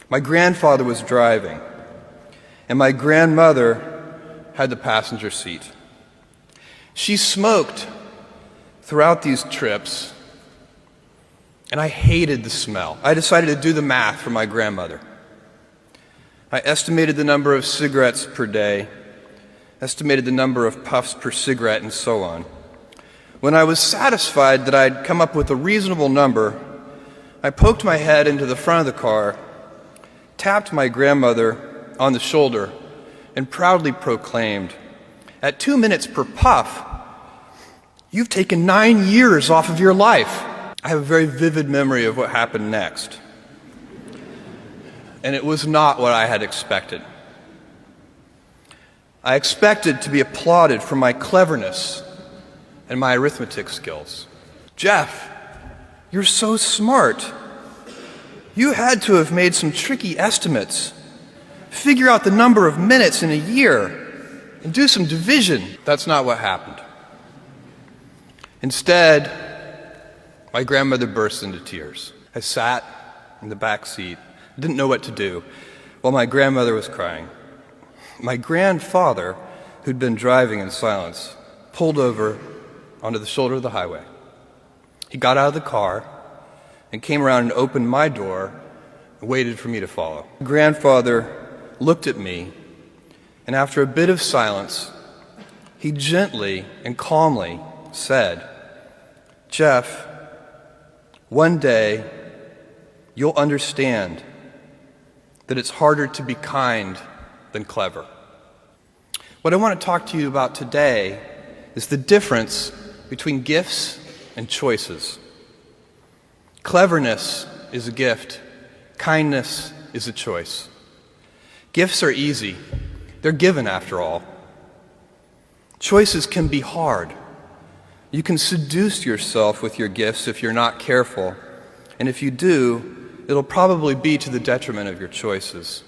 My grandfather was driving, and my grandmother had the passenger seat. She smoked throughout these trips, and I hated the smell. I decided to do the math for my grandmother. I estimated the number of cigarettes per day, estimated the number of puffs per cigarette, and so on. When I was satisfied that I'd come up with a reasonable number, I poked my head into the front of the car, tapped my grandmother on the shoulder, and proudly proclaimed, "At 2 minutes per puff, you've taken 9 years off of your life." I have a very vivid memory of what happened next. And it was not what I had expected. I expected to be applauded for my cleverness and my arithmetic skills. "Jeff, you're so smart. You had to have made some tricky estimates. Figure out the number of minutes in a year and do some division." That's not what happened. Instead, my grandmother burst into tears. I sat in the back seat, didn't know what to do, while my grandmother was crying. My grandfather, who'd been driving in silence, pulled over onto the shoulder of the highway. He got out of the car and came around and opened my door and waited for me to follow. Grandfather looked at me, and after a bit of silence, he gently and calmly said, "Jeff, one day you'll understand that it's harder to be kind than clever." What I want to talk to you about today is the difference between gifts and choices. Cleverness is a gift. Kindness is a choice. Gifts are easy. They're given, after all. Choices can be hard. You can seduce yourself with your gifts if you're not careful, and if you do, it'll probably be to the detriment of your choices.